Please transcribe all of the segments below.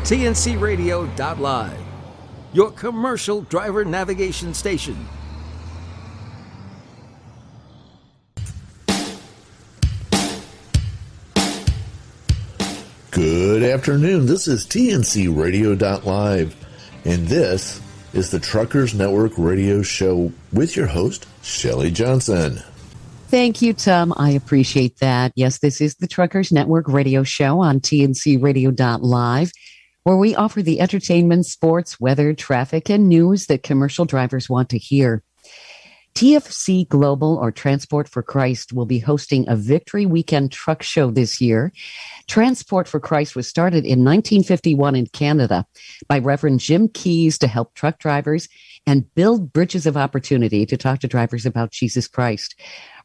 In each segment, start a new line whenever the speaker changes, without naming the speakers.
TNCRadio.LIVE, your commercial driver navigation station.
Good afternoon. This is TNCRadio.LIVE, and this is the Truckers Network Radio Show with your host, Shelley Johnson.
Thank you, Tom. I appreciate that. Yes, this is the Truckers Network Radio Show on TNCRadio.LIVE, where we offer the entertainment, sports, weather, traffic, and news that commercial drivers want to hear. TFC Global, or Transport for Christ, will be hosting a Victory Weekend truck show this year. Transport for Christ was started in 1951 in Canada by Reverend Jim Keys to help truck drivers and build bridges of opportunity to talk to drivers about Jesus Christ.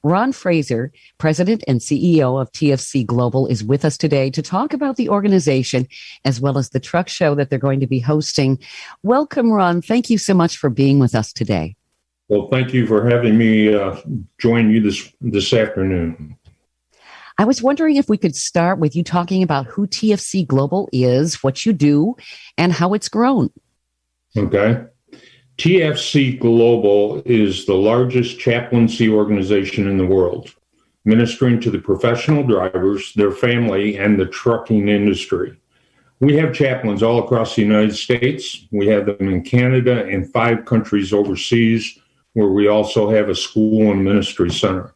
Ron Fraser, President and CEO of TFC Global, is with us today to talk about the organization as well as the truck show that they're going to be hosting. Welcome, Ron. Thank you so much for being with us today.
Well, thank you for having me join you this afternoon.
I was wondering if we could start with you talking about who TFC Global is, what you do, and how it's grown.
Okay. TFC Global is the largest chaplaincy organization in the world, ministering to the professional drivers, their family, and the trucking industry. We have chaplains all across the United States. We have them in Canada and 5 countries overseas, where we also have a school and ministry center.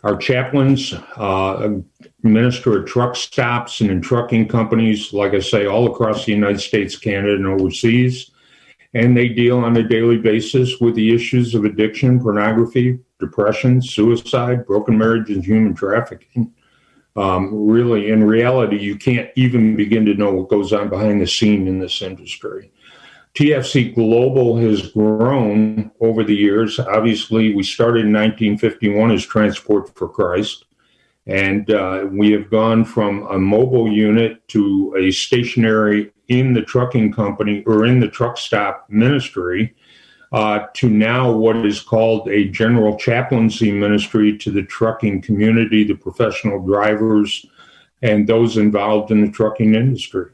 Our chaplains minister at truck stops and in trucking companies, like I say, all across the United States, Canada, and overseas. And they deal on a daily basis with the issues of addiction, pornography, depression, suicide, broken marriage, and human trafficking. Really, in reality, you can't even begin to know what goes on behind the scene in this industry. TFC Global has grown over the years. Obviously, we started in 1951 as Transport for Christ, and we have gone from a mobile unit to a stationary in the trucking company or in the truck stop ministry to now what is called a general chaplaincy ministry to the trucking community, the professional drivers, and those involved in the trucking industry.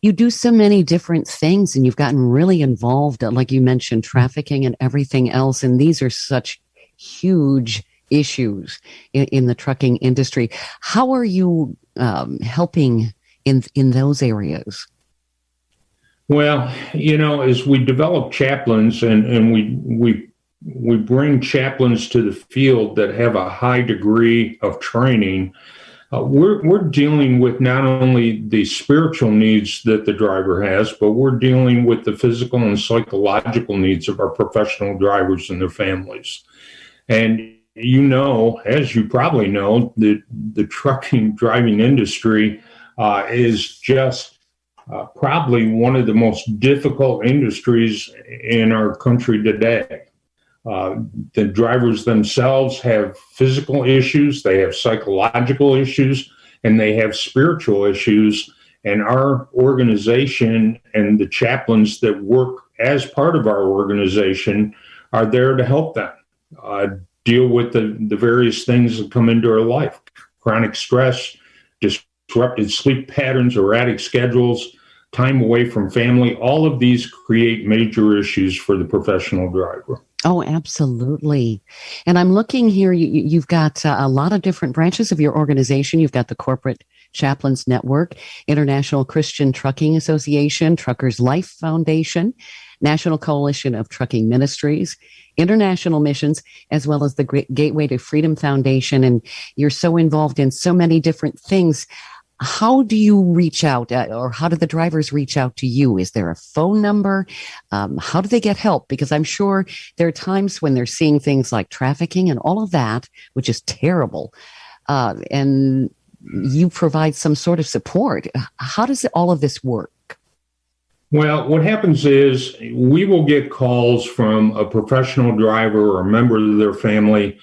You do so many different things, and you've gotten really involved, like you mentioned, trafficking and everything else. And these are such huge issues in the trucking industry. How are you helping in those areas?
Well, as we develop chaplains and we bring chaplains to the field that have a high degree of training, we're dealing with not only the spiritual needs that the driver has, but we're dealing with the physical and psychological needs of our professional drivers and their families. And as you probably know, the trucking driving industry is just probably one of the most difficult industries in our country today. The drivers themselves have physical issues, they have psychological issues, and they have spiritual issues. And our organization and the chaplains that work as part of our organization are there to help them deal with the various things that come into our life: chronic stress, disrupted sleep patterns, erratic schedules, time away from family. All of these create major issues for the professional driver.
Oh, absolutely. And I'm looking here, you've got a lot of different branches of your organization. You've got the Corporate Chaplains Network, International Christian Trucking Association, Truckers Life Foundation, National Coalition of Trucking Ministries, International Missions, as well as the Gateway to Freedom Foundation. And you're so involved in so many different things. How do you reach out, or how do the drivers reach out to you? Is there a phone number? How do they get help? Because I'm sure there are times when they're seeing things like trafficking and all of that, which is terrible. And you provide some sort of support. How does all of this work?
Well, what happens is we will get calls from a professional driver or a member of their family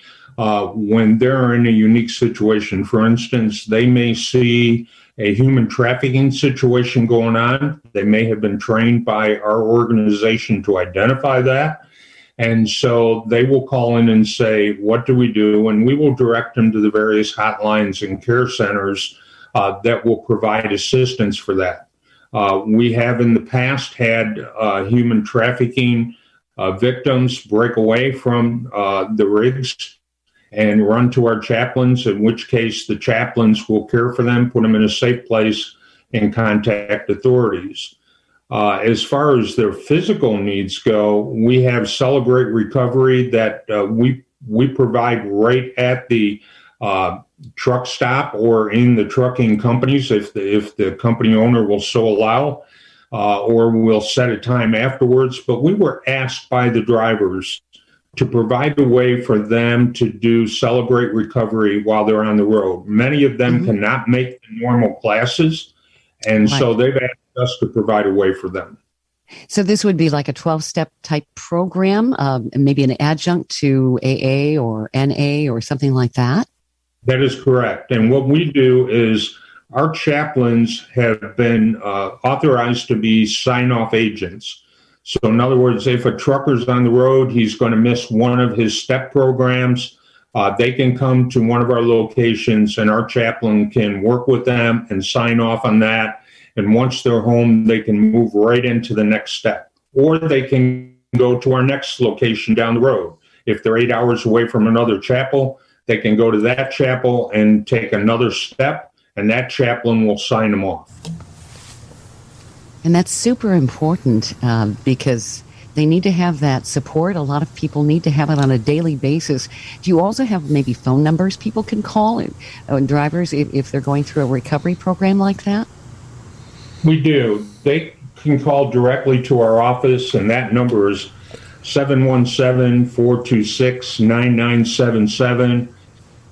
when they're in a unique situation. For instance, they may see a human trafficking situation going on. They may have been trained by our organization to identify that. And so they will call in and say, what do we do? And we will direct them to the various hotlines and care centers that will provide assistance for that. We have in the past had human trafficking victims break away from the rigs and run to our chaplains, in which case the chaplains will care for them, put them in a safe place, and contact authorities. As far as their physical needs go, we have Celebrate Recovery that we provide right at the truck stop or in the trucking companies if the company owner will so allow, or we'll set a time afterwards. But we were asked by the drivers to provide a way for them to do Celebrate Recovery while they're on the road. Many of them cannot make the normal classes, and so they've asked us to provide a way for them.
So this would be like a 12-step type program, maybe an adjunct to AA or NA or something like that?
That is correct. And what we do is our chaplains have been authorized to be sign-off agents. So in other words, if a trucker's on the road, he's going to miss one of his step programs, they can come to one of our locations and our chaplain can work with them and sign off on that. And once they're home, they can move right into the next step. Or they can go to our next location down the road. If they're 8 hours away from another chapel, they can go to that chapel and take another step, and that chaplain will sign them off.
And that's super important because they need to have that support. A lot of people need to have it on a daily basis. Do you also have maybe phone numbers people can call, drivers, if they're going through a recovery program like that?
We do. They can call directly to our office, and that number is 717-426-9977.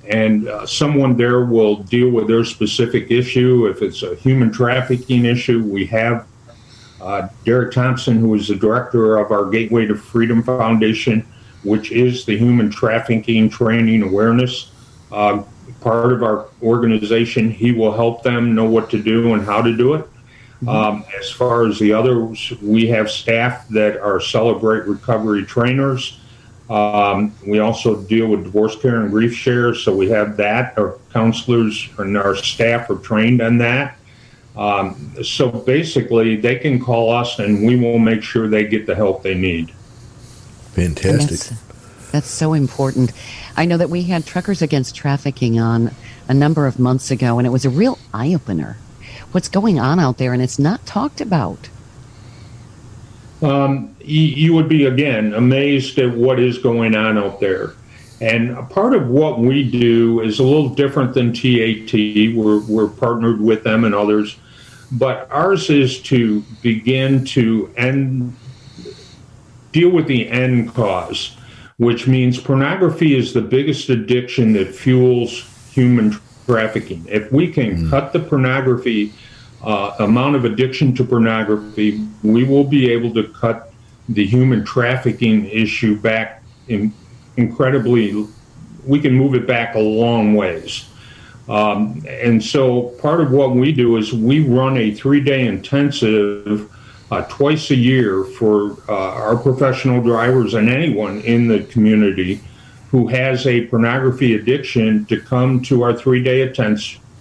And someone there will deal with their specific issue. If it's a human trafficking issue, we have Derek Thompson, who is the director of our Gateway to Freedom Foundation, which is the human trafficking training awareness part of our organization. He will help them know what to do and how to do it. As far as the others, we have staff that are Celebrate Recovery trainers. We also deal with divorce care and grief share, so we have that. Our counselors and our staff are trained on that. So basically, they can call us, and we will make sure they get the help they need.
Fantastic.
That's so important. I know that we had Truckers Against Trafficking on a number of months ago, and it was a real eye-opener. What's going on out there, and it's not talked about.
You would be, again, amazed at what is going on out there. And a part of what we do is a little different than TAT. We're partnered with them and others. But ours is to begin to deal with the end cause, which means pornography is the biggest addiction that fuels human trafficking. If we can cut the pornography amount of addiction to pornography, we will be able to cut the human trafficking issue back incredibly. We can move it back a long ways. And so part of what we do is we run a 3-day intensive twice a year for our professional drivers and anyone in the community who has a pornography addiction to come to our 3-day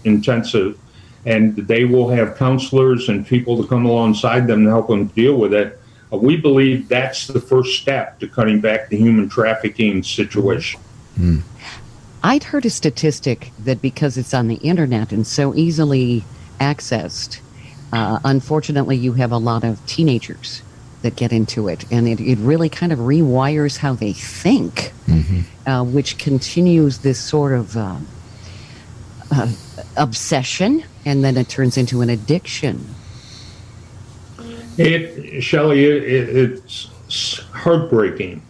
intensive, and they will have counselors and people to come alongside them to help them deal with it. We believe that's the first step to cutting back the human trafficking situation.
I'd heard a statistic that because it's on the internet and so easily accessed, unfortunately you have a lot of teenagers that get into it, and it really kind of rewires how they think, which continues this sort of obsession, and then it turns into an addiction.
Shelley, it's heartbreaking.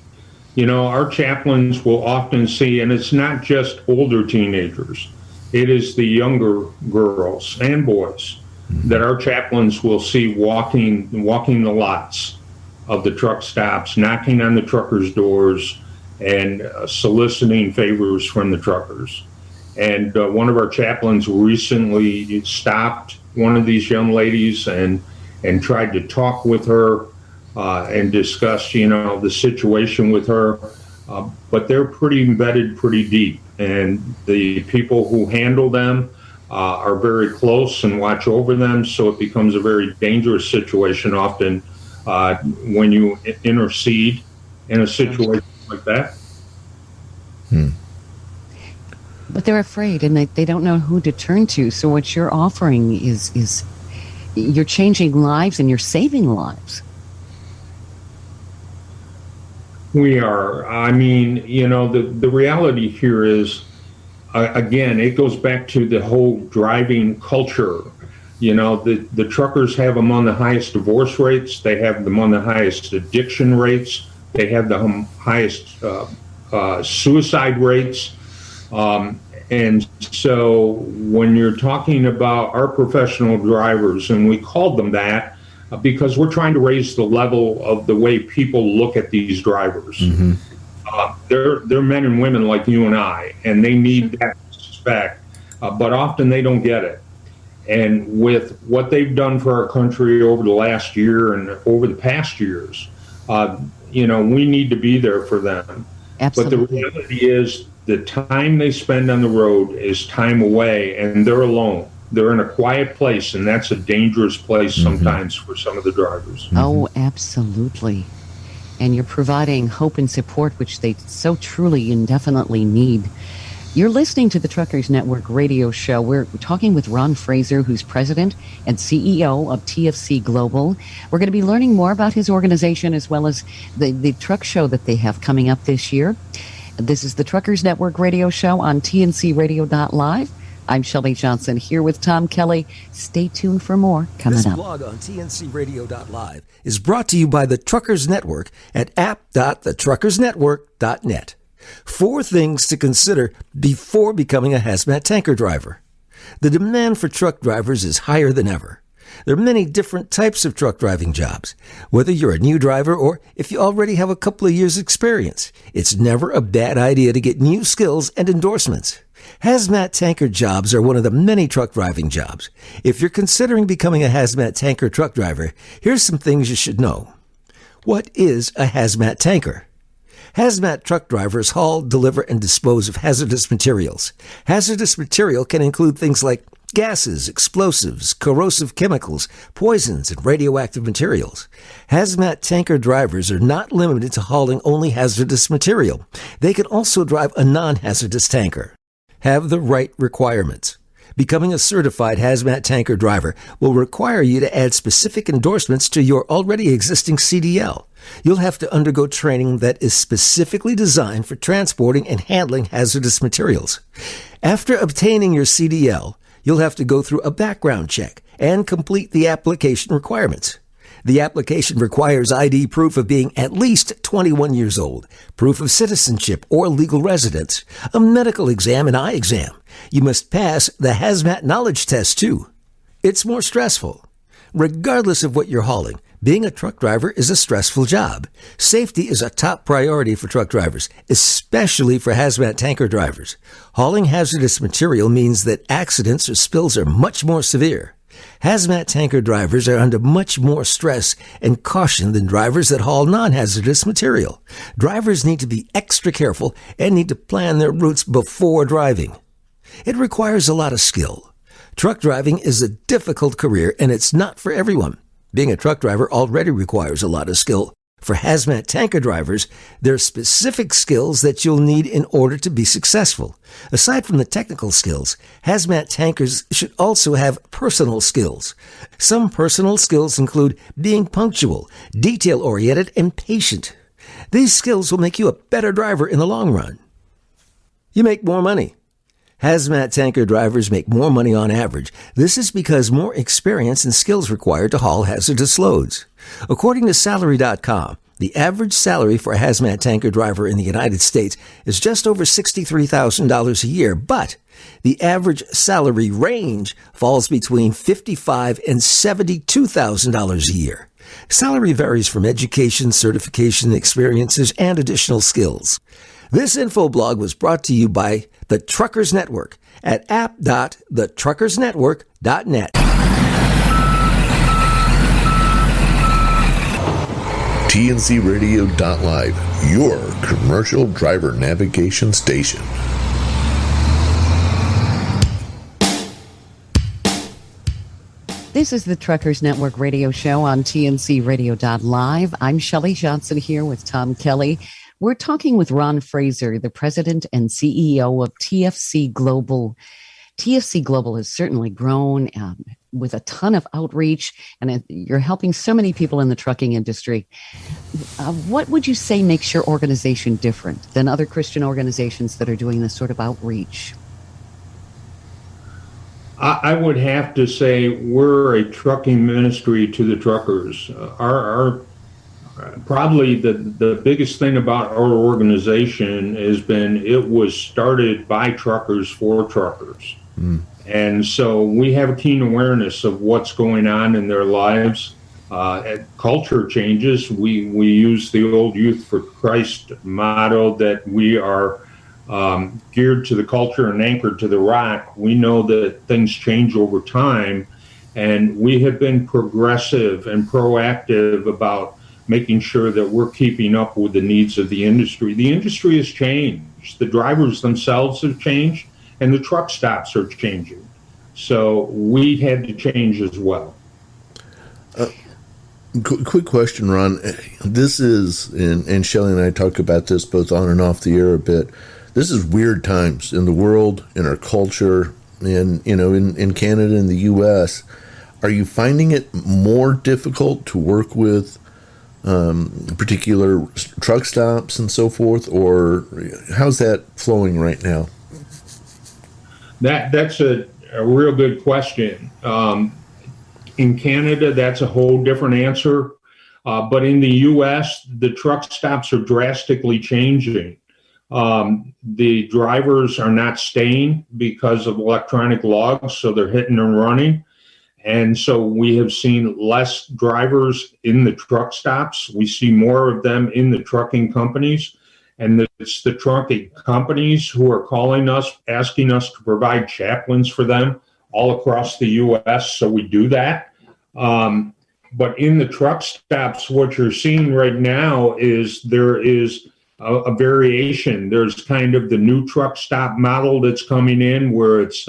You know, our chaplains will often see, and it's not just older teenagers, it is the younger girls and boys that our chaplains will see walking the lots of the truck stops, knocking on the truckers' doors, and soliciting favors from the truckers. And one of our chaplains recently stopped one of these young ladies and tried to talk with her and discuss, the situation with her. But they're pretty embedded pretty deep. And the people who handle them are very close and watch over them, so it becomes a very dangerous situation often when you intercede in a situation like that.
But they're afraid, and they don't know who to turn to. So what you're offering is you're changing lives and you're saving lives.
We are. I mean, the reality here is, again, it goes back to the whole driving culture. The truckers have among the highest divorce rates. They have among the highest addiction rates. They have the highest suicide rates. And so when you're talking about our professional drivers, and we called them that because we're trying to raise the level of the way people look at these drivers. Mm-hmm. They're men and women like you and I, and they need that respect, but often they don't get it. And with what they've done for our country over the last year and over the past years, we need to be there for them.
Absolutely.
But the reality is the time they spend on the road is time away, and they're alone. They're in a quiet place, and that's a dangerous place sometimes for some of the drivers.
Oh, absolutely. And you're providing hope and support, which they so truly and definitely need. You're listening to the Truckers Network radio show. We're talking with Ron Fraser, who's president and CEO of TFC Global. We're going to be learning more about his organization as well as the truck show that they have coming up this year. This is the Truckers Network radio show on TNCRadio.LIVE. I'm Shelley Johnson here with Tom Kelly. Stay tuned for more coming
this
up.
This blog on TNCRadio.LIVE is brought to you by the Truckers Network at app.thetruckersnetwork.net. 4 things to consider before becoming a hazmat tanker driver. The demand for truck drivers is higher than ever. There are many different types of truck driving jobs. Whether you're a new driver or if you already have a couple of years' experience, it's never a bad idea to get new skills and endorsements. Hazmat tanker jobs are one of the many truck driving jobs. If you're considering becoming a hazmat tanker truck driver, here's some things you should know. What is a hazmat tanker? Hazmat truck drivers haul, deliver, and dispose of hazardous materials. Hazardous material can include things like gases, explosives, corrosive chemicals, poisons, and radioactive materials. Hazmat tanker drivers are not limited to hauling only hazardous material. They can also drive a non-hazardous tanker. Have the right requirements. Becoming a certified hazmat tanker driver will require you to add specific endorsements to your already existing CDL. You'll have to undergo training that is specifically designed for transporting and handling hazardous materials. After obtaining your CDL, you'll have to go through a background check and complete the application requirements. The application requires ID proof of being at least 21 years old, proof of citizenship or legal residence, a medical exam and eye exam. You must pass the hazmat knowledge test too. It's more stressful. Regardless of what you're hauling, being a truck driver is a stressful job. Safety is a top priority for truck drivers, especially for hazmat tanker drivers. Hauling hazardous material means that accidents or spills are much more severe. Hazmat tanker drivers are under much more stress and caution than drivers that haul non-hazardous material. Drivers need to be extra careful and need to plan their routes before driving. It requires a lot of skill. Truck driving is a difficult career and it's not for everyone. Being a truck driver already requires a lot of skill. For hazmat tanker drivers, there are specific skills that you'll need in order to be successful. Aside from the technical skills, hazmat tankers should also have personal skills. Some personal skills include being punctual, detail-oriented, and patient. These skills will make you a better driver in the long run. You make more money. Hazmat tanker drivers make more money on average. This is because more experience and skills required to haul hazardous loads. According to Salary.com, the average salary for a hazmat tanker driver in the United States is just over $63,000 a year, but the average salary range falls between $55,000 and $72,000 a year. Salary varies from education, certification, experiences, and additional skills. This info blog was brought to you by the Truckers Network at app.thetruckersnetwork.net.
TNCRadio.LIVE, your commercial driver navigation station.
This is the Truckers Network radio show on TNCRadio.LIVE. I'm Shelley Johnson here with Tom Kelly. We're talking with Ron Fraser, the president and CEO of TFC Global. TFC Global has certainly grown with a ton of outreach, and you're helping so many people in the trucking industry. What would you say makes your organization different than other Christian organizations that are doing this sort of outreach?
I would have to say we're a trucking ministry to the truckers. Our probably the biggest thing about our organization has been it was started by truckers for truckers. And so we have a keen awareness of what's going on in their lives. Culture changes. We use the old Youth for Christ motto that we are geared to the culture and anchored to the rock. We know that things change over time, and we have been progressive and proactive about making sure that we're keeping up with the needs of the industry. The industry has changed. The drivers themselves have changed, and the truck stops are changing. So we had to change as well.
Quick question, Ron. This is, and Shelley and I talk about this both on and off the air a bit, this is weird times in the world, in our culture, and in Canada and the U.S. Are you finding it more difficult to work with particular truck stops and so forth, or how's that flowing right now?
That's a real good question. In Canada, that's a whole different answer. But in the U.S., the truck stops are drastically changing. The drivers are not staying because of electronic logs, so they're hitting and running. And so we have seen less drivers in the truck stops. We see more of them in the trucking companies. And it's the trucking companies who are calling us, asking us to provide chaplains for them all across the U.S. So we do that. But in the truck stops, what you're seeing right now is there is a variation. There's kind of the new truck stop model that's coming in where it's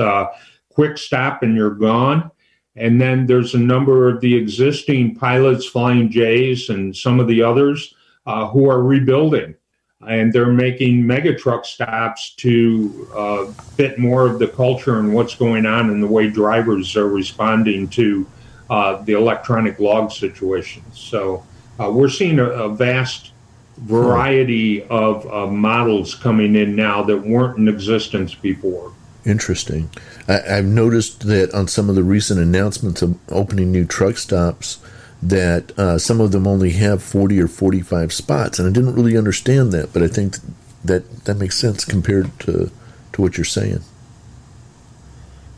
quick stop and you're gone. And then there's a number of the existing pilots, Flying J's, and some of the others who are rebuilding. And they're making mega truck stops to fit more of the culture and what's going on and the way drivers are responding to the electronic log situations. So we're seeing a vast variety of models coming in now that weren't in existence before.
Interesting. I've noticed that on some of the recent announcements of opening new truck stops that some of them only have 40 or 45 spots, and I didn't really understand that, but I think that makes sense compared to what you're saying.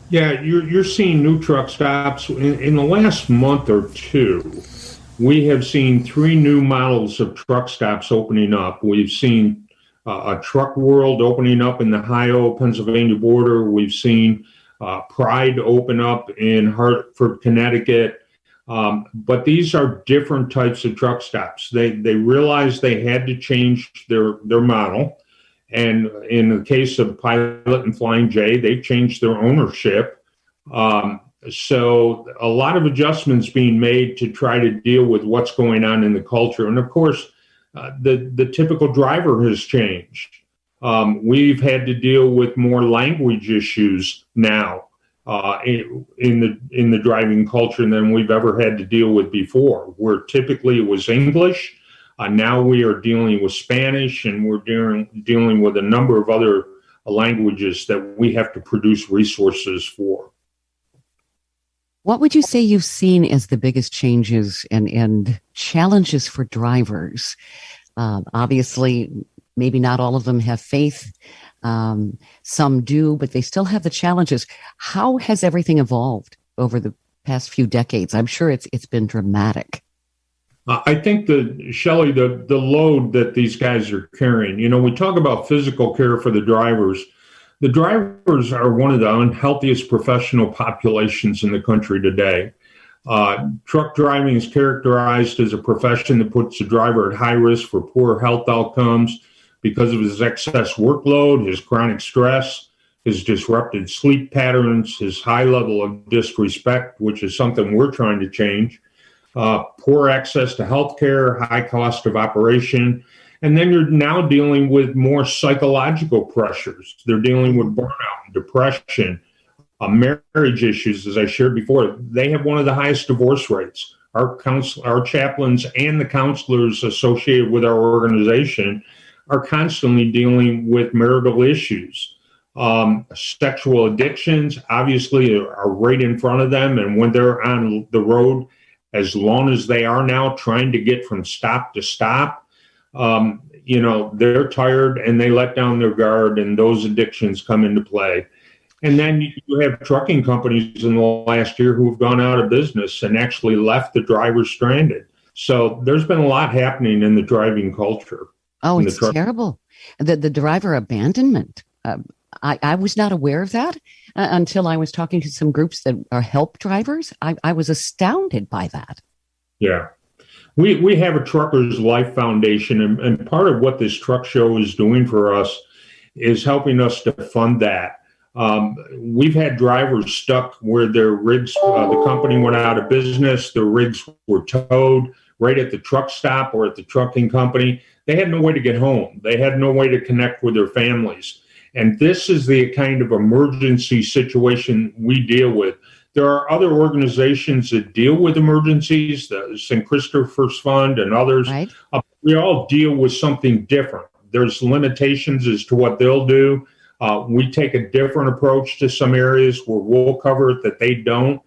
Yeah, you're seeing new truck stops. In the last month or two, we have seen 3 new models of truck stops opening up. We've seen a Truck World opening up in the Ohio, Pennsylvania border. We've seen Pride open up in Hartford, Connecticut. But these are different types of truck stops. They realized they had to change their model. And in the case of Pilot and Flying J, they've changed their ownership. So a lot of adjustments being made to try to deal with what's going on in the culture. And of course, the typical driver has changed. We've had to deal with more language issues now in the driving culture than we've ever had to deal with before, where typically it was English. Now we are dealing with Spanish, and we're dealing with a number of other languages that we have to produce resources for.
What would you say you've seen as the biggest changes and challenges for drivers? Obviously, maybe not all of them have faith. Some do, but they still have the challenges. How has everything evolved over the past few decades? I'm sure it's been dramatic.
I think Shelley, the load that these guys are carrying, we talk about physical care for the drivers. The drivers are one of the unhealthiest professional populations in the country today. Truck driving is characterized as a profession that puts the driver at high risk for poor health outcomes because of his excess workload, his chronic stress, his disrupted sleep patterns, his high level of disrespect, which is something we're trying to change, poor access to healthcare, high cost of operation. And then you're now dealing with more psychological pressures. They're dealing with burnout, depression, marriage issues, as I shared before. They have one of the highest divorce rates. Our chaplains and the counselors associated with our organization are constantly dealing with marital issues. Sexual addictions, obviously, are right in front of them. And when they're on the road, as long as they are now trying to get from stop to stop, they're tired and they let down their guard, and those addictions come into play. And then you have trucking companies in the last year who have gone out of business and actually left the drivers stranded. So there's been a lot happening in the driving culture.
Oh, it's terrible. The driver abandonment. I was not aware of that until I was talking to some groups that are help drivers. I was astounded by that.
Yeah. We have a Truckers Life Foundation, and part of what this truck show is doing for us is helping us to fund that. We've had drivers stuck where their rigs, the company went out of business, their rigs were towed right at the truck stop or at the trucking company. They had no way to get home. They had no way to connect with their families. And this is the kind of emergency situation we deal with. There are other organizations that deal with emergencies, the St. Christopher's Fund and others. Right. We all deal with something different. There's limitations as to what they'll do. We take a different approach to some areas where we'll cover it that they don't.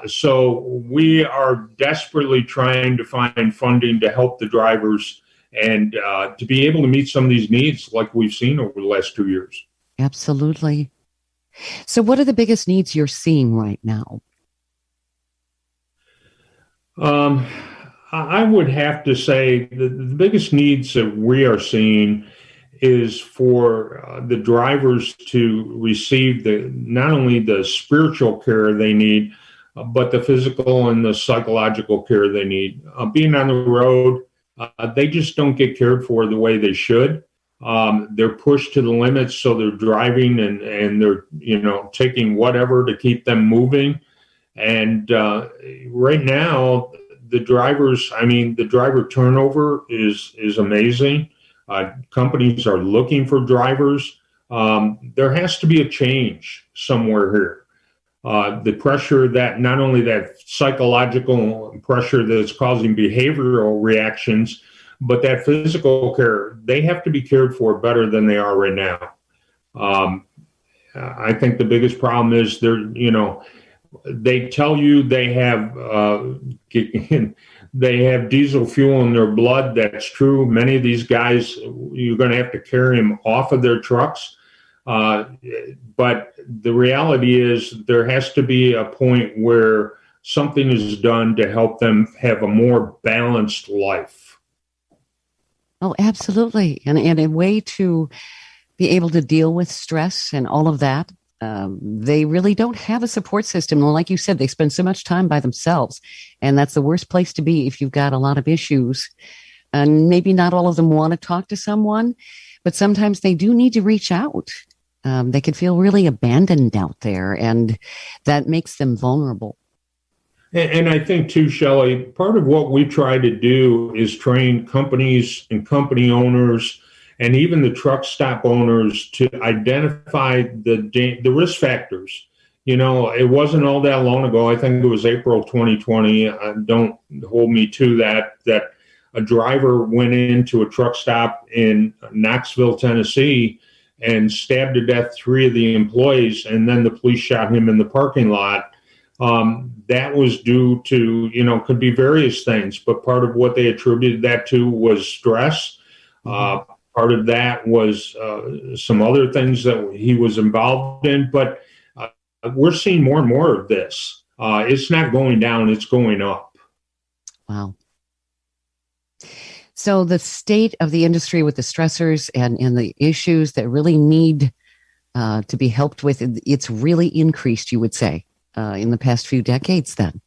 So we are desperately trying to find funding to help the drivers and to be able to meet some of these needs like we've seen over the last 2 years.
Absolutely. So what are the biggest needs you're seeing right now?
I would have to say the biggest needs that we are seeing is for the drivers to receive not only the spiritual care they need, but the physical and the psychological care they need. Being on the road, they just don't get cared for the way they should. They're pushed to the limits, so they're driving and they're taking whatever to keep them moving. And right now, the driver turnover is amazing. Companies are looking for drivers. There has to be a change somewhere here. The pressure that not only that psychological pressure that's causing behavioral reactions, but that physical care, they have to be cared for better than they are right now. I think the biggest problem is they tell you they have diesel fuel in their blood. That's true. Many of these guys, you're going to have to carry them off of their trucks. But the reality is there has to be a point where something is done to help them have a more balanced life.
Oh, absolutely. And a way to be able to deal with stress and all of that. They really don't have a support system. Well, like you said, they spend so much time by themselves, and that's the worst place to be if you've got a lot of issues. And maybe not all of them want to talk to someone, but sometimes they do need to reach out. They can feel really abandoned out there, and that makes them vulnerable.
And I think too, Shelley, part of what we try to do is train companies and company owners and even the truck stop owners to identify the risk factors. It wasn't all that long ago. I think it was April 2020. Don't hold me to that a driver went into a truck stop in Knoxville, Tennessee, and stabbed to death 3 of the employees, and then the police shot him in the parking lot. That was due to, could be various things, but part of what they attributed that to was stress. Part of that was some other things that he was involved in, but we're seeing more and more of this. It's not going down, it's going up.
Wow. So the state of the industry with the stressors and the issues that really need to be helped with, it's really increased, you would say, in the past few decades then.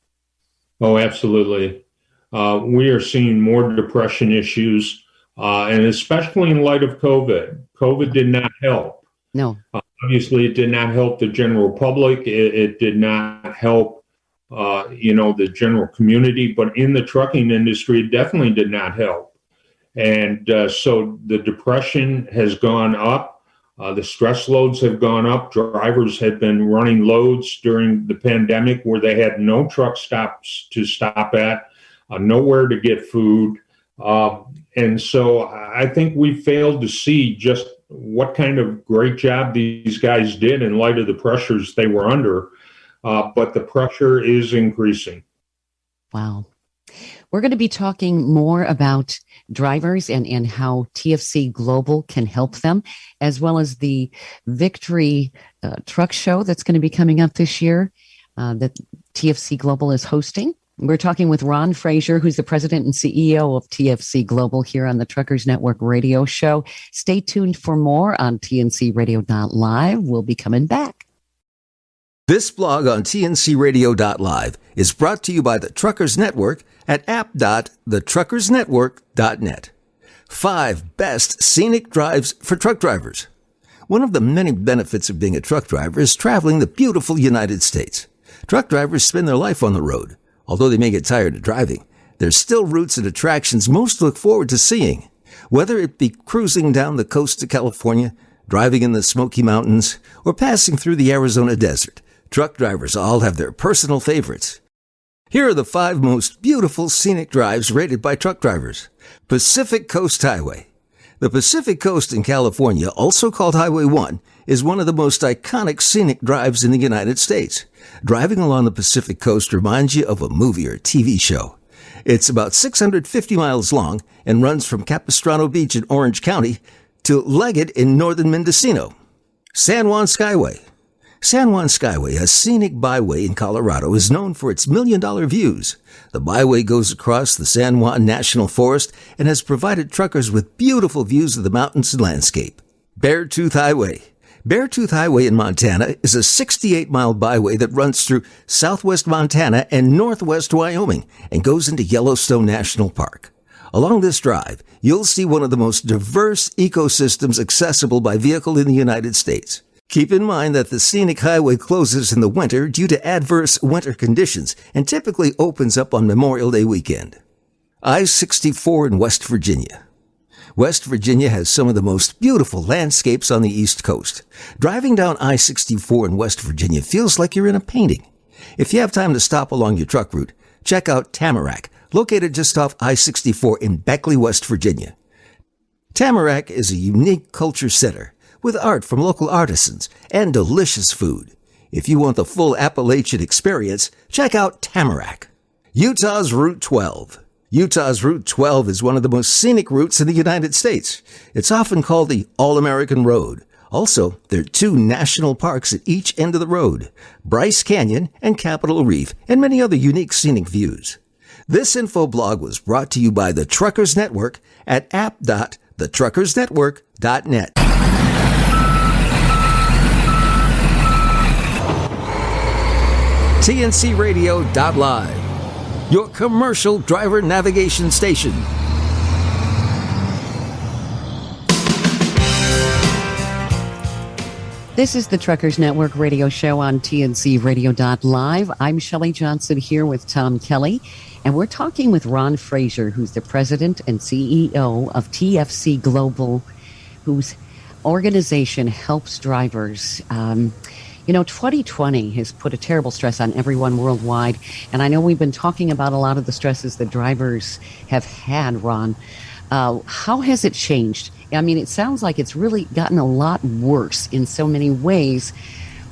Oh, absolutely. We are seeing more depression issues, and especially in light of COVID. COVID did not help.
No.
Obviously, it did not help the general public. It did not help, the general community. But in the trucking industry, it definitely did not help. And so the depression has gone up. The stress loads have gone up. Drivers had been running loads during the pandemic where they had no truck stops to stop at, nowhere to get food. And so I think we failed to see just what kind of great job these guys did in light of the pressures they were under. But the pressure is increasing.
Wow. We're going to be talking more about drivers and how TFC Global can help them, as well as the Victory Truck Show that's going to be coming up this year that TFC Global is hosting. We're talking with Ron Fraser, who's the president and CEO of TFC Global here on the Truckers Network radio show. Stay tuned for more on TNCRadio.LIVE. We'll be coming back.
This blog on TNCRadio.LIVE is brought to you by the Truckers Network at app.thetruckersnetwork.net. 5 best scenic drives for truck drivers. One of the many benefits of being a truck driver is traveling the beautiful United States. Truck drivers spend their life on the road. Although they may get tired of driving, there's still routes and attractions most look forward to seeing. Whether it be cruising down the coast of California, driving in the Smoky Mountains, or passing through the Arizona desert, truck drivers all have their personal favorites. Here are the 5 most beautiful scenic drives rated by truck drivers. Pacific Coast Highway. The Pacific Coast in California, also called Highway 1, is one of the most iconic scenic drives in the United States. Driving along the Pacific Coast reminds you of a movie or TV show. It's about 650 miles long and runs from Capistrano Beach in Orange County to Leggett in northern Mendocino. San Juan Skyway. San Juan Skyway, a scenic byway in Colorado, is known for its million-dollar views. The byway goes across the San Juan National Forest and has provided truckers with beautiful views of the mountains and landscape. Beartooth Highway. Beartooth Highway in Montana is a 68-mile byway that runs through southwest Montana and northwest Wyoming and goes into Yellowstone National Park. Along this drive, you'll see one of the most diverse ecosystems accessible by vehicle in the United States. Keep in mind that the scenic highway closes in the winter due to adverse winter conditions and typically opens up on Memorial Day weekend. I-64 in West Virginia. West Virginia has some of the most beautiful landscapes on the East Coast. Driving down I-64 in West Virginia feels like you're in a painting. If you have time to stop along your truck route, check out Tamarack, located just off I-64 in Beckley, West Virginia. Tamarack is a unique culture center with art from local artisans and delicious food. If you want the full Appalachian experience, check out Tamarack. Utah's Route 12. Utah's Route 12 is one of the most scenic routes in the United States. It's often called the All-American Road. Also, there are 2 national parks at each end of the road, Bryce Canyon and Capitol Reef, and many other unique scenic views. This info blog was brought to you by the Truckers Network at app.thetruckersnetwork.net. TNCRadio.LIVE, your commercial driver navigation station.
This is the Truckers Network radio show on TNCRadio.LIVE. I'm Shelley Johnson here with Tom Kelly, and we're talking with Ron Fraser, who's the president and CEO of TFC Global, whose organization helps drivers. 2020 has put a terrible stress on everyone worldwide, and I know we've been talking about a lot of the stresses that drivers have had, Ron. How has it changed? I mean, it sounds like it's really gotten a lot worse in so many ways.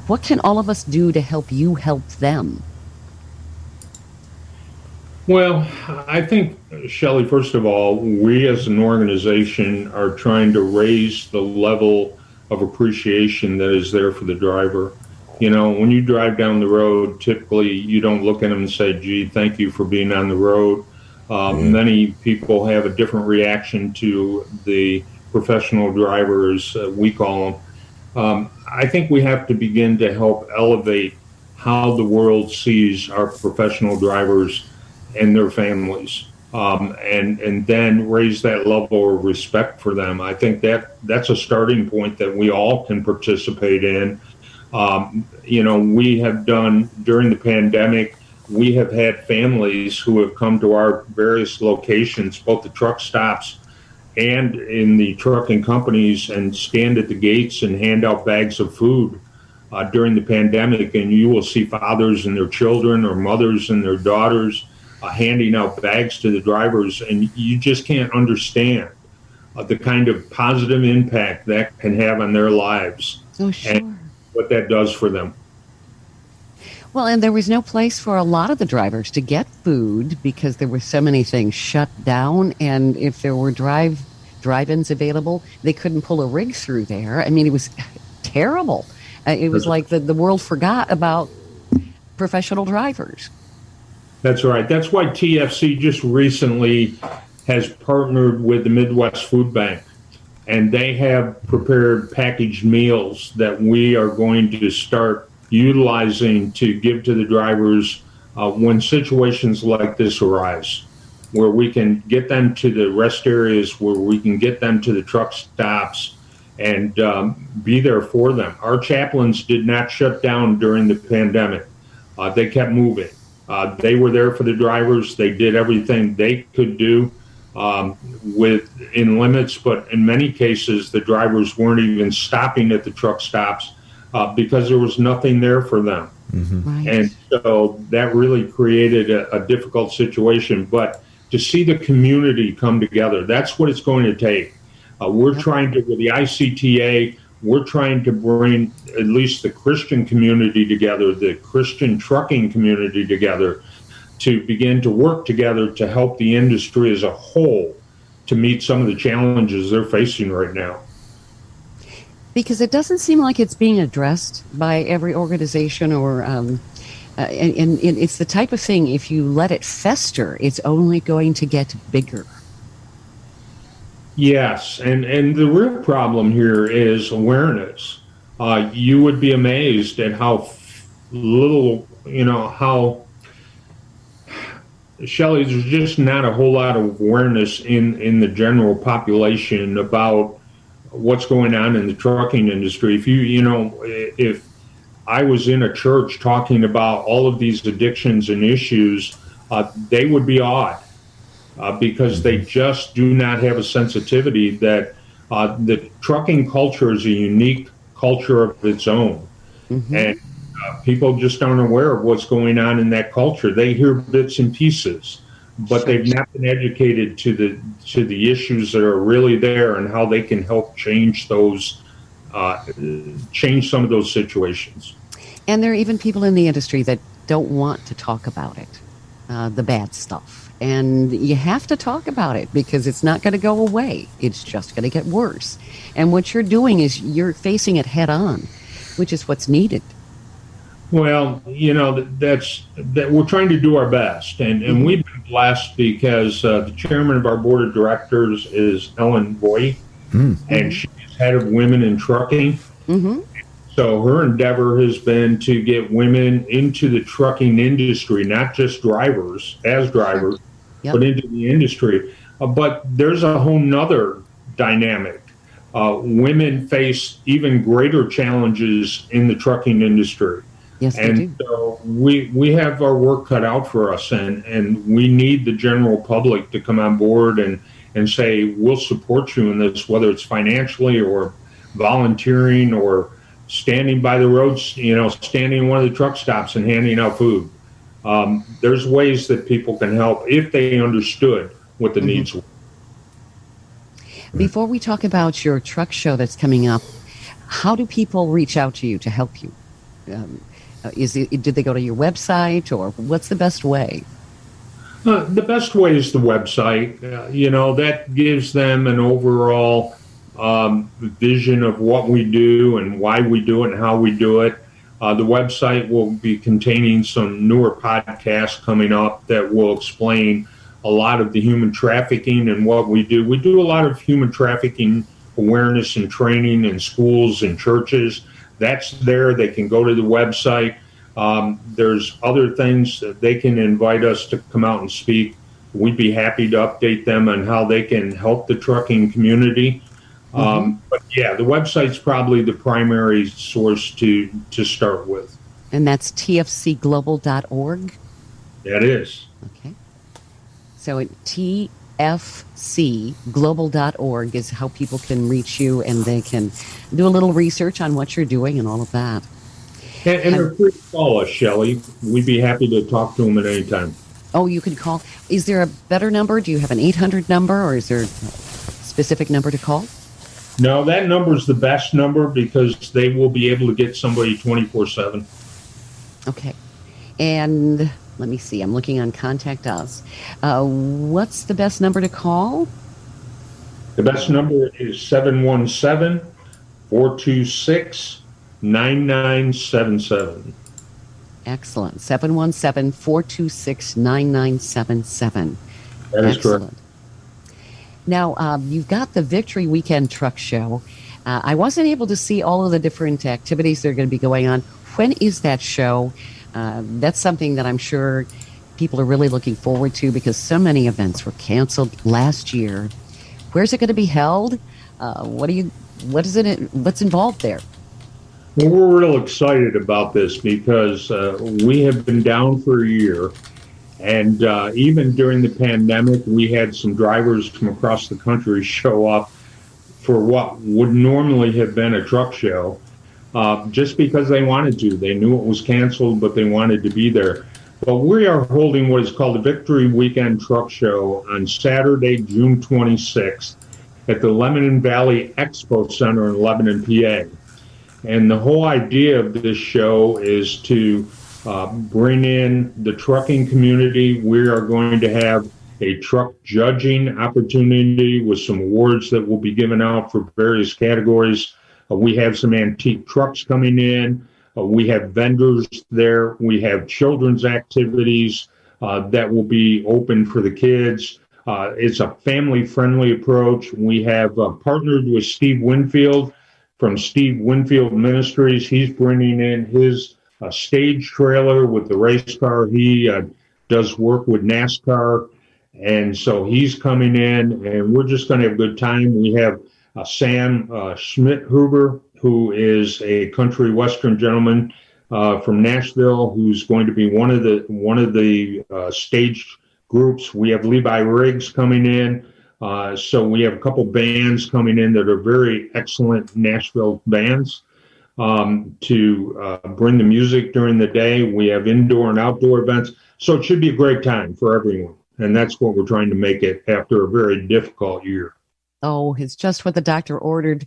What can all of us do to help you help them?
Well, I think, Shelley, first of all, we as an organization are trying to raise the level of appreciation that is there for the driver. When you drive down the road, typically you don't look at them and say, gee, thank you for being on the road. Many people have a different reaction to the professional drivers, we call them. I think we have to begin to help elevate how the world sees our professional drivers and their families. and then raise that level of respect for them. I think that's a starting point that we all can participate in. We have done during the pandemic, we have had families who have come to our various locations, both the truck stops and in the trucking companies, and stand at the gates and hand out bags of food during the pandemic. And you will see fathers and their children or mothers and their daughters handing out bags to the drivers. And you just can't understand the kind of positive impact that can have on their lives.
Oh, sure.
And what that does for them.
Well, and there was no place for a lot of the drivers to get food because there were so many things shut down. And if there were drive-ins available, they couldn't pull a rig through there. I mean, it was terrible. It was like the world forgot about professional drivers.
That's right. That's why TFC just recently has partnered with the Midwest Food Bank. And they have prepared packaged meals that we are going to start utilizing to give to the drivers when situations like this arise, where we can get them to the rest areas, where we can get them to the truck stops and be there for them. Our chaplains did not shut down during the pandemic. They kept moving. They were there for the drivers. They did everything they could do within limits, but in many cases, the drivers weren't even stopping at the truck stops because there was nothing there for them.
Mm-hmm. Right.
And so that really created a difficult situation. But to see the community come together, that's what it's going to take. We're trying to, with the ICTA, we're trying to bring at least the Christian community together, the Christian trucking community together, to begin to work together to help the industry as a whole to meet some of the challenges they're facing right now.
Because it doesn't seem like it's being addressed by every organization or and it's the type of thing, if you let it fester, it's only going to get bigger.
Yes, and the real problem here is awareness. You would be amazed at how little, how, Shelley, there's just not a whole lot of awareness in the general population about what's going on in the trucking industry. If I was in a church talking about all of these addictions and issues, they would be awed because they just do not have a sensitivity that the trucking culture is a unique culture of its own. Mm-hmm. And people just aren't aware of what's going on in that culture. They hear bits and pieces, but they've not been educated to the issues that are really there and how they can help change those, change some of those situations.
And there are even people in the industry that don't want to talk about it, the bad stuff. And you have to talk about it because it's not going to go away. It's just going to get worse. And what you're doing is you're facing it head on, which is what's needed.
Well, that we're trying to do our best, and we've been blessed because the chairman of our board of directors is Ellen Boye, and she's head of women in trucking. Mm-hmm. So her endeavor has been to get women into the trucking industry, not just drivers, but into the industry. But there's a whole nother dynamic. Women face even greater challenges in the trucking industry.
Yes, they do.
So we have our work cut out for us, and we need the general public to come on board and say, we'll support you in this, whether it's financially or volunteering or standing by the roads, standing in one of the truck stops and handing out food. There's ways that people can help if they understood what the needs were.
Before we talk about your truck show that's coming up, how do people reach out to you to help you? Did they go to your website, or what's the best way?
The best way is the website. That gives them an overall vision of what we do and why we do it and how we do it. The website will be containing some newer podcasts coming up that will explain a lot of the human trafficking and what we do. We do a lot of human trafficking awareness and training in schools and churches. That's there. They can go to the website. There's other things that they can invite us to come out and speak. we'd be happy to update them on how they can help the trucking community. But yeah, the website's probably the primary source to start with.
And that's tfcglobal.org?
That is.
Okay. So at TFCglobal.org is how people can reach you, and they can do a little research on what you're doing and all of that.
And they're free to call us, Shelley. We'd be happy to talk to them at any time.
Oh, you can call. Is there a better number? Do you have an 800 number, or is there a specific number to call?
No, that number is the best number because they will be able to get somebody 24/7.
Okay. And let me see. I'm looking on Contact Us. What's the best number to call?
The best number is 717-426-9977.
Excellent. 717-426-9977.
That is
Excellent.
correct.
Now, you've got the Victory Weekend Truck Show. I wasn't able to see all of the different activities that are going to be going on. When is that show? That's something that I'm sure people are really looking forward to because so many events were canceled last year. Where's it going to be held? What's involved there?
Well, we're real excited about this because we have been down for a year. And even during the pandemic, we had some drivers from across the country show up for what would normally have been a truck show, just because they wanted to. They knew it was canceled, but they wanted to be there. But we are holding what is called the Victory Weekend Truck Show on Saturday, June 26th at the Lebanon Valley Expo Center in Lebanon, PA. And the whole idea of this show is to bring in the trucking community. We are going to have a truck judging opportunity with some awards that will be given out for various categories. We have some antique trucks coming in. We have vendors there. We have children's activities that will be open for the kids. It's a family-friendly approach. We have partnered with Steve Winfield from Steve Winfield Ministries. He's bringing in his stage trailer with the race car. He does work with NASCAR, and so he's coming in, and we're just going to have a good time. We have Sam Schmidt-Huber, who is a country western gentleman from Nashville, who's going to be one of the stage groups. We have Levi Riggs coming in. So we have a couple bands coming in that are very excellent Nashville bands to bring the music during the day. We have indoor and outdoor events. So it should be a great time for everyone. And that's what we're trying to make it after a very difficult year.
Oh, it's just what the doctor ordered.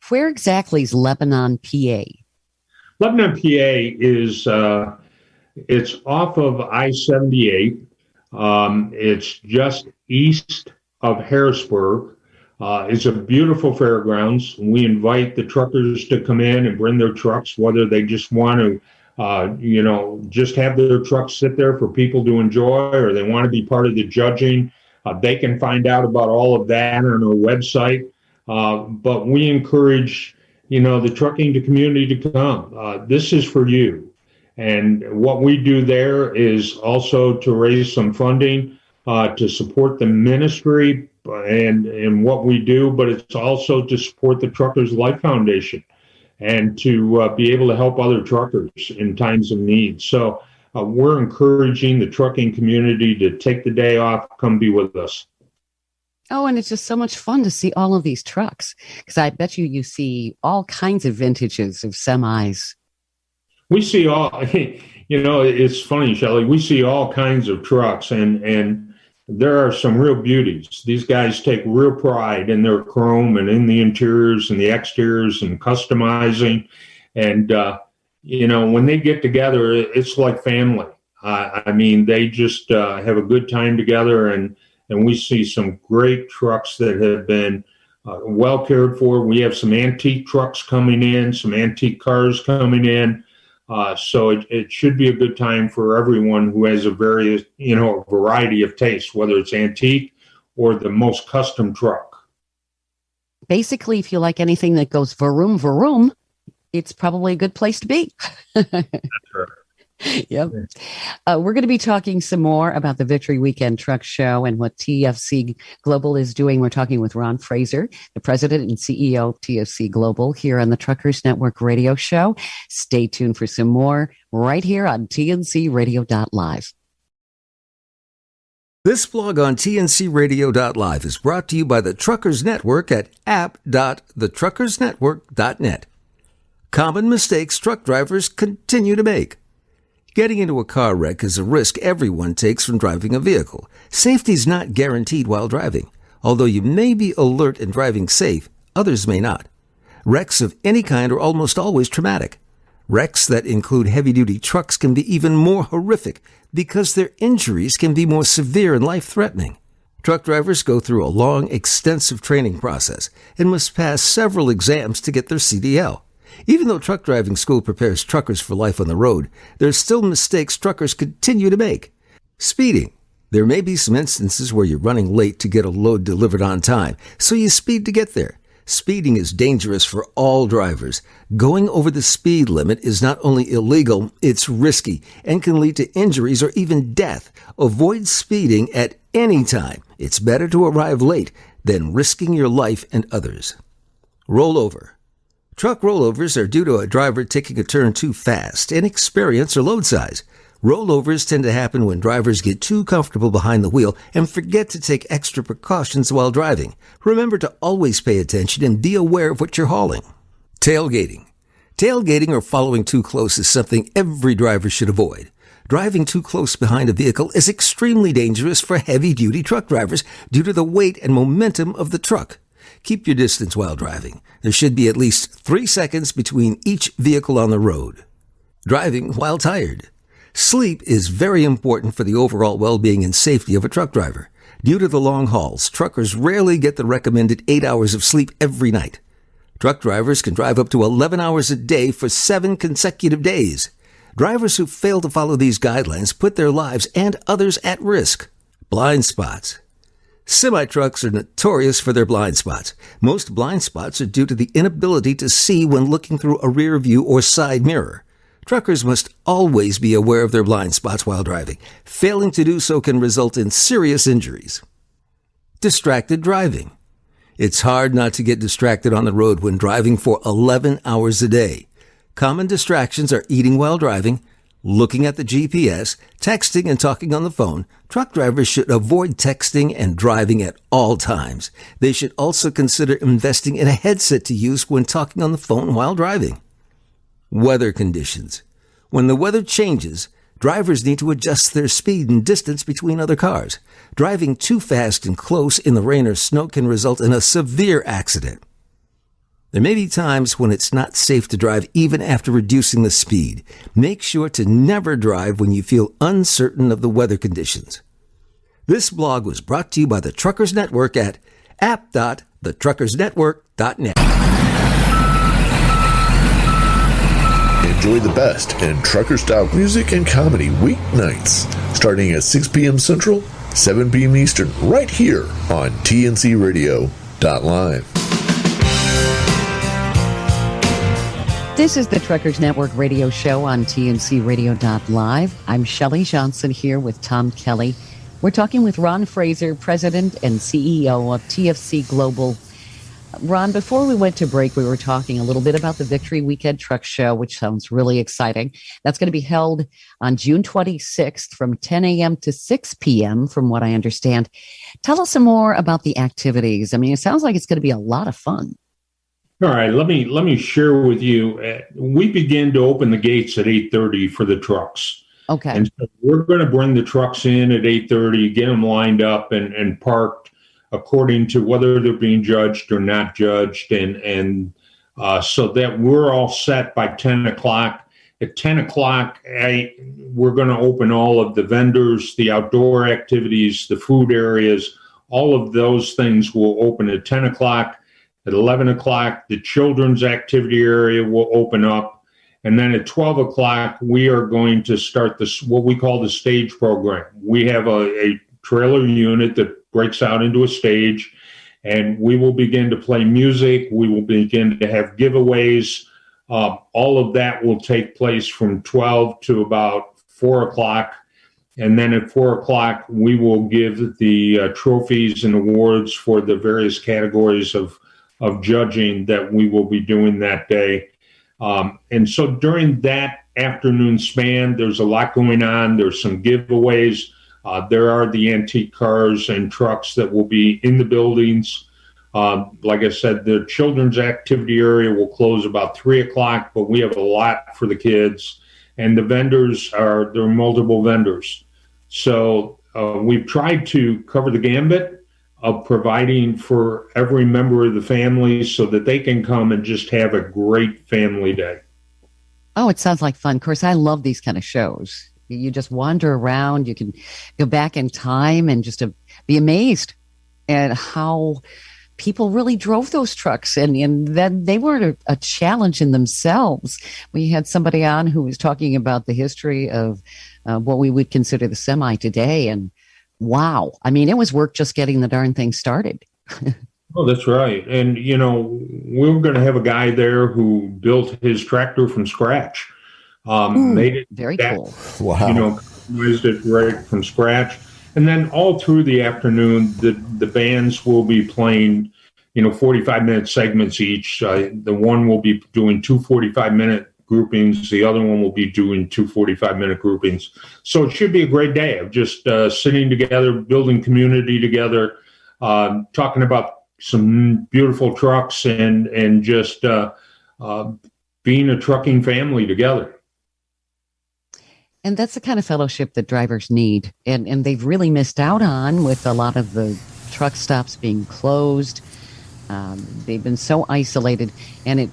Where exactly is Lebanon, PA?
Lebanon, PA is it's off of I-78. It's just east of Harrisburg. It's a beautiful fairgrounds. We invite the truckers to come in and bring their trucks, whether they just want to, just have their trucks sit there for people to enjoy, or they want to be part of the judging. They can find out about all of that on our website. But we encourage, the trucking community to come. This is for you. And what we do there is also to raise some funding to support the ministry and what we do, but it's also to support the Truckers Life Foundation and to be able to help other truckers in times of need. So we're encouraging the trucking community to take the day off, come be with us.
Oh, and it's just so much fun to see all of these trucks, because I bet you see all kinds of vintages of semis.
We see all, it's funny, Shelley, we see all kinds of trucks, and there are some real beauties. These guys take real pride in their chrome and in the interiors and the exteriors and customizing. And, when they get together, it's like family. They just have a good time together, and we see some great trucks that have been well cared for. We have some antique trucks coming in, some antique cars coming in. So it should be a good time for everyone who has a variety of tastes, whether it's antique or the most custom truck.
Basically, if you like anything that goes vroom, vroom, it's probably a good place to be.
That's right.
Yep. We're going to be talking some more about the Victory Weekend Truck Show and what TFC Global is doing. We're talking with Ron Fraser, the president and CEO of TFC Global, here on the Truckers Network Radio Show. Stay tuned for some more right here on TNCRadio.live.
This blog on TNCRadio.live is brought to you by the Truckers Network at app.thetruckersnetwork.net. Common mistakes truck drivers continue to make. Getting into a car wreck is a risk everyone takes from driving a vehicle. Safety is not guaranteed while driving. Although you may be alert and driving safe, others may not. Wrecks of any kind are almost always traumatic. Wrecks that include heavy-duty trucks can be even more horrific because their injuries can be more severe and life-threatening. Truck drivers go through a long, extensive training process and must pass several exams to get their CDL. Even though truck driving school prepares truckers for life on the road, there's still mistakes truckers continue to make. Speeding. There may be some instances where you're running late to get a load delivered on time, so you speed to get there. Speeding is dangerous for all drivers. Going over the speed limit is not only illegal, it's risky and can lead to injuries or even death. Avoid speeding at any time. It's better to arrive late than risking your life and others. Rollover. Truck rollovers are due to a driver taking a turn too fast, inexperience, or load size. Rollovers tend to happen when drivers get too comfortable behind the wheel and forget to take extra precautions while driving. Remember to always pay attention and be aware of what you're hauling. Tailgating. Tailgating or following too close is something every driver should avoid. Driving too close behind a vehicle is extremely dangerous for heavy-duty truck drivers due to the weight and momentum of the truck. Keep your distance while driving. There should be at least 3 seconds between each vehicle on the road. Driving while tired. Sleep is very important for the overall well-being and safety of a truck driver. Due to the long hauls, truckers rarely get the recommended 8 hours of sleep every night. Truck drivers can drive up to 11 hours a day for 7 consecutive days. Drivers who fail to follow these guidelines put their lives and others at risk. Blind spots. Semi-trucks are notorious for their blind spots. Most blind spots are due to the inability to see when looking through a rear view or side mirror. Truckers must always be aware of their blind spots while driving. Failing to do so can result in serious injuries. Distracted driving. It's hard not to get distracted on the road when driving for 11 hours a day. Common distractions are eating while driving, looking at the GPS, texting and talking on the phone. Truck drivers should avoid texting and driving at all times. They should also consider investing in a headset to use when talking on the phone while driving. Weather conditions. When the weather changes, drivers need to adjust their speed and distance between other cars. Driving too fast and close in the rain or snow can result in a severe accident. There may be times when it's not safe to drive even after reducing the speed. Make sure to never drive when you feel uncertain of the weather conditions. This blog was brought to you by the Truckers Network at app.thetruckersnetwork.net.
Enjoy the best in trucker-style music and comedy weeknights, starting at 6 p.m. Central, 7 p.m. Eastern, right here on TNCRadio.live.
This is the Truckers Network Radio Show on TNCRadio.live. I'm Shelley Johnson here with Tom Kelly. We're talking with Ron Fraser, President and CEO of TFC Global. Ron, before we went to break, we were talking a little bit about the Victory Weekend Truck Show, which sounds really exciting. That's going to be held on June 26th from 10 a.m. to 6 p.m., from what I understand. Tell us some more about the activities. I mean, it sounds like it's going to be a lot of fun.
All right, let me share with you. We begin to open the gates at 8:30 for the trucks.
Okay.
And so we're going to bring the trucks in at 8:30, get them lined up and parked according to whether they're being judged or not judged, and so that we're all set by 10 o'clock. At 10 o'clock, we're going to open all of the vendors, the outdoor activities, the food areas. All of those things will open at 10 o'clock. At 11 o'clock, the children's activity area will open up. And then at 12 o'clock, we are going to start what we call the stage program. We have a trailer unit that breaks out into a stage, and we will begin to play music. We will begin to have giveaways. All of that will take place from 12 to about 4 o'clock. And then at 4 o'clock, we will give the trophies and awards for the various categories of judging that we will be doing that day. And so during that afternoon span, there's a lot going on. There's some giveaways. There are the antique cars and trucks that will be in the buildings. Like I said, the children's activity area will close about 3 o'clock, but we have a lot for the kids. And the vendors there are multiple vendors. So we've tried to cover the gambit of providing for every member of the family so that they can come and just have a great family day.
Oh, it sounds like fun. Of course, I love these kind of shows. You just wander around. You can go back in time and just be amazed at how people really drove those trucks. And then they weren't a challenge in themselves. We had somebody on who was talking about the history of what we would consider the semi today. And wow, I mean, it was work just getting the darn thing started.
Oh, that's right. And, we were going to have a guy there who built his tractor from scratch. Made it
very
back,
cool.
Wow.
Customized it right from scratch. And then all through the afternoon, the bands will be playing, 45-minute segments each. The one will be doing 2 45-minute groupings. The other one will be doing 2 45-minute groupings. So it should be a great day of just sitting together, building community together, talking about some beautiful trucks and just being a trucking family together.
And that's the kind of fellowship that drivers need. And they've really missed out on with a lot of the truck stops being closed. They've been so isolated, and it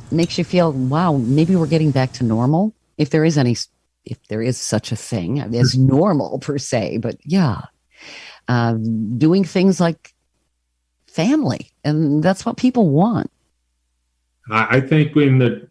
makes you feel, wow, maybe we're getting back to normal. If there is such a thing as normal per se, but yeah, doing things like family. And that's what people want.
I think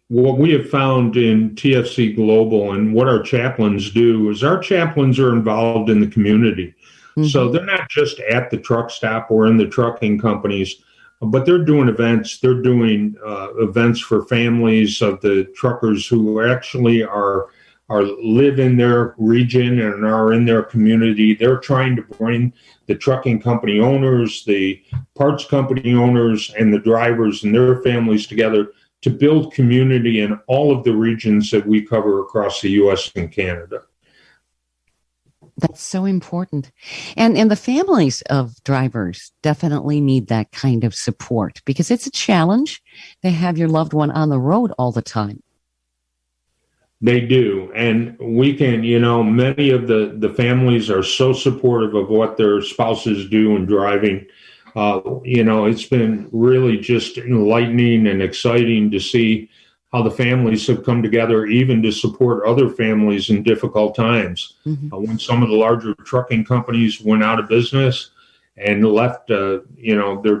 what we have found in TFC Global and what our chaplains do is our chaplains are involved in the community. Mm-hmm. So they're not just at the truck stop or in the trucking companies, but they're doing events. They're doing events for families of the truckers who actually live in their region and are in their community. They're trying to bring the trucking company owners, the parts company owners, and the drivers and their families together to build community in all of the regions that we cover across the U.S. and Canada.
That's so important. And the families of drivers definitely need that kind of support because it's a challenge to have your loved one on the road all the time.
They do. And we can, many of the families are so supportive of what their spouses do in driving. It's been really just enlightening and exciting to see how the families have come together even to support other families in difficult times. Mm-hmm. When some of the larger trucking companies went out of business and left, their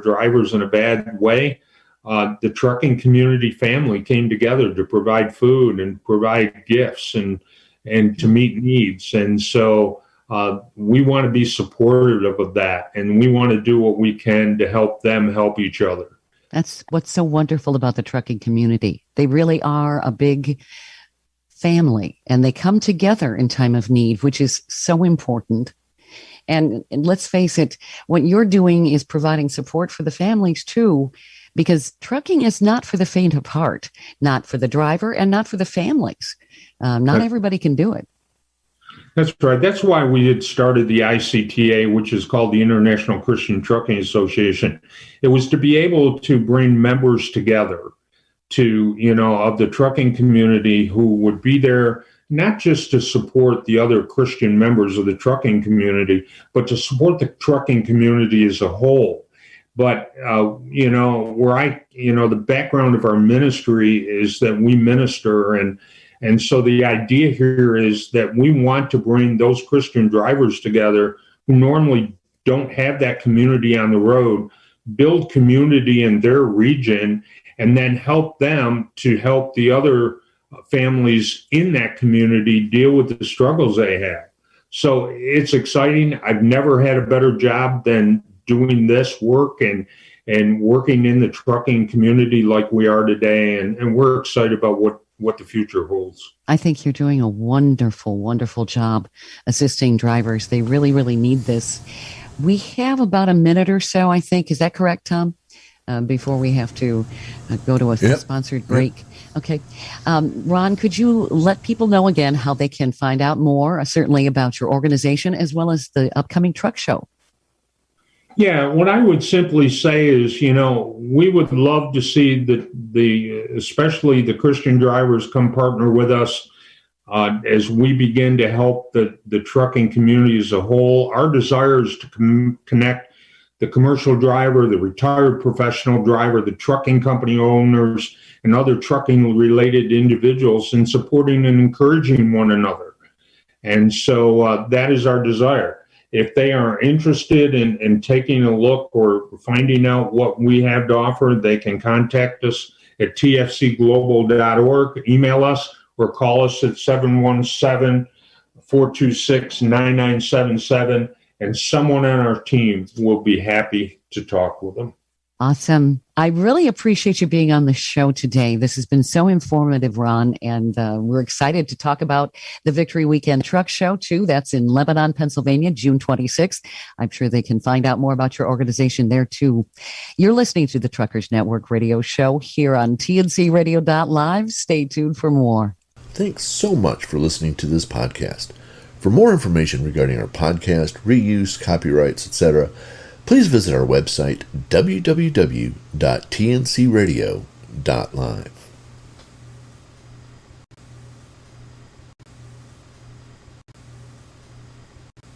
drivers in a bad way, the trucking community family came together to provide food and provide gifts and to meet needs. And so we want to be supportive of that, and we want to do what we can to help them help each other.
That's what's so wonderful about the trucking community. They really are a big family, and they come together in time of need, which is so important. And let's face it, what you're doing is providing support for the families too, because trucking is not for the faint of heart, not for the driver and not for the families. Not everybody can do it.
That's right. That's why we had started the ICTA, which is called the International Christian Trucking Association. It was to be able to bring members together of the trucking community who would be there not just to support the other Christian members of the trucking community, but to support the trucking community as a whole. But, the background of our ministry is that we minister. And so the idea here is that we want to bring those Christian drivers together who normally don't have that community on the road, build community in their region, and then help them to help the other families in that community deal with the struggles they have. So it's exciting. I've never had a better job than doing this work and working in the trucking community like we are today. And we're excited about what the future holds.
I think you're doing a wonderful, wonderful job assisting drivers. They really, really need this. We have about a minute or so, I think. Is that correct, Tom? Before we have to go to a sponsored break. Yep. Okay. Ron, could you let people know again how they can find out more, certainly about your organization as well as the upcoming truck show?
Yeah, what I would simply say is, we would love to see especially the Christian drivers come partner with us as we begin to help the trucking community as a whole. Our desire is to connect the commercial driver, the retired professional driver, the trucking company owners, and other trucking-related individuals in supporting and encouraging one another. And so that is our desire. If they are interested in taking a look or finding out what we have to offer, they can contact us at tfcglobal.org, email us, or call us at 717-426-9977. And someone on our team will be happy to talk with them.
Awesome. I really appreciate you being on the show today. This has been so informative, Ron, and we're excited to talk about the Victory Weekend Truck Show, too. That's in Lebanon, Pennsylvania, June 26th. I'm sure they can find out more about your organization there, too. You're listening to the Truckers Network radio show here on TNCRadio.LIVE. Stay tuned for more.
Thanks so much for listening to this podcast. For more information regarding our podcast, reuse, copyrights, etc., please visit our website, www.tncradio.live.